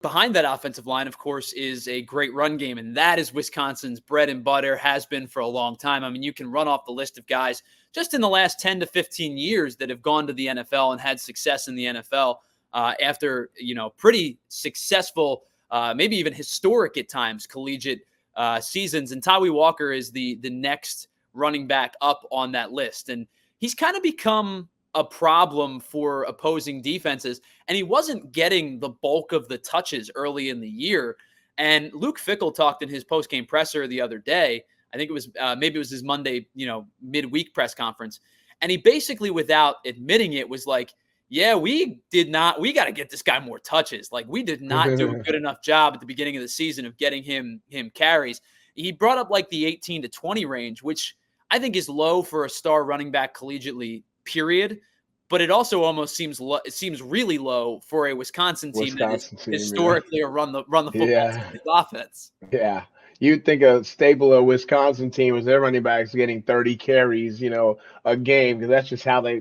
behind that offensive line, of course, is a great run game, and that is Wisconsin's bread and butter, has been for a long time. I mean, you can run off the list of guys just in the last 10 to 15 years that have gone to the NFL and had success in the NFL after, pretty successful, maybe even historic at times, collegiate seasons. And Tawee Walker is the next running back up on that list. And he's kind of become a problem for opposing defenses, and he wasn't getting the bulk of the touches early in the year. And Luke Fickell talked in his post-game presser the other day. I think it was maybe it was his Monday, midweek press conference. And he basically, without admitting it, was like, yeah, we got to get this guy more touches. Like, we did not do a good enough job at the beginning of the season of getting him carries. He brought up like the 18 to 20 range, which I think is low for a star running back collegiately, period. But it also almost seems really low for a Wisconsin team that is historically a run the football offense. Yeah. You'd think a staple of Wisconsin team was their running backs getting 30 carries, a game, because that's just how they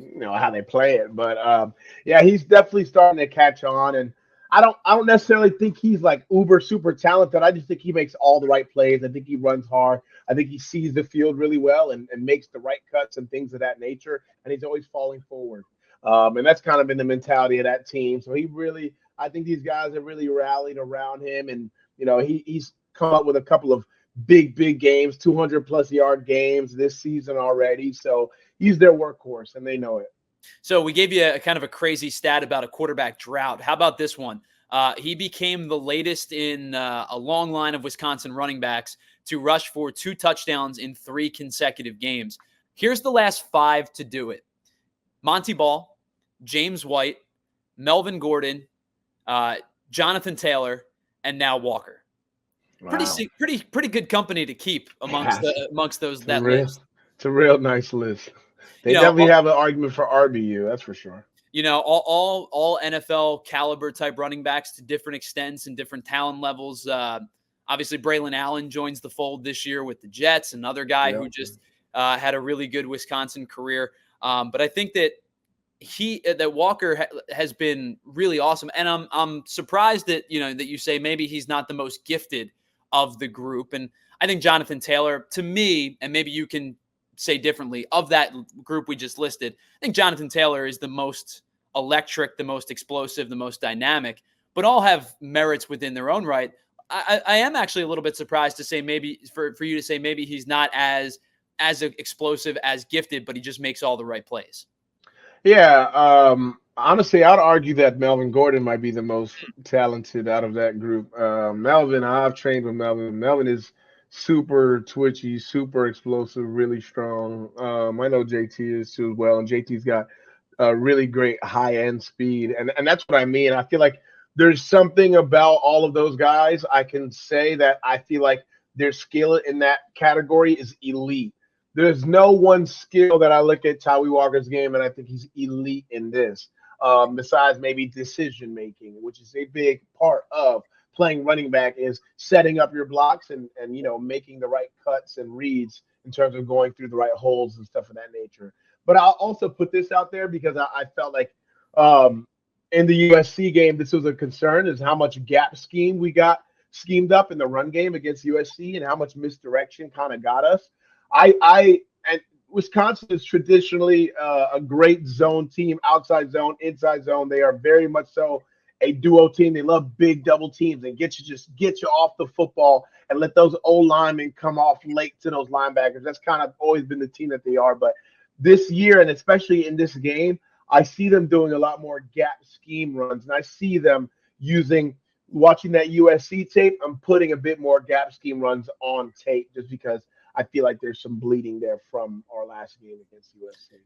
play it. But he's definitely starting to catch on. And I don't necessarily think he's like uber super talented. I just think he makes all the right plays. I think he runs hard. I think he sees the field really well and makes the right cuts and things of that nature. And he's always falling forward. And that's kind of been the mentality of that team. So I think these guys have really rallied around him. And, he's come up with a couple of big games, 200+ yard games this season already. So he's their workhorse, and they know it. So we gave you a kind of a crazy stat about a quarterback drought. How about this one? He became the latest in a long line of Wisconsin running backs to rush for 2 touchdowns in 3 consecutive games. Here's the last 5 to do it: Monty Ball, James White, Melvin Gordon, Jonathan Taylor, and now Walker. Wow. Pretty good company to keep amongst those that list. It's a real nice list. They definitely have an argument for RBU, that's for sure. All NFL caliber type running backs to different extents and different talent levels. Obviously, Braylon Allen joins the fold this year with the Jets, another guy who just had a really good Wisconsin career. But I think that that Walker has been really awesome, and I'm surprised that that you say maybe he's not the most gifted of the group. And I think Jonathan Taylor, to me, and maybe you can say differently, of that group we just listed, I think Jonathan Taylor is the most electric, the most explosive, the most dynamic, but all have merits within their own right. I am actually a little bit surprised to say maybe for you to say maybe he's not as explosive, as gifted, but he just makes all the right plays. Yeah, honestly, I'd argue that Melvin Gordon might be the most talented out of that group. Melvin, I've trained with Melvin. Melvin is super twitchy, super explosive, really strong. I know JT is too as well, and JT's got really great high-end speed, and that's what I mean. I feel like there's something about all of those guys. I can say that I feel like their skill in that category is elite. There's no one skill that I look at Tawee Walker's game and I think he's elite in this, besides maybe decision making, which is a big part of playing running back, is setting up your blocks and making the right cuts and reads in terms of going through the right holes and stuff of that nature. But I'll also put this out there because I felt like in the USC game, this was a concern, is how much gap scheme we got schemed up in the run game against USC and how much misdirection kind of got us. And Wisconsin is traditionally a great zone team, outside zone, inside zone. They are very much so a duo team. They love big double teams and get you off the football and let those old linemen come off late to those linebackers. That's kind of always been the team that they are. But this year, and especially in this game, I see them doing a lot more gap scheme runs, and I see them watching that USC tape. I'm putting a bit more gap scheme runs on tape just because I feel like there's some bleeding there from our last game against USC.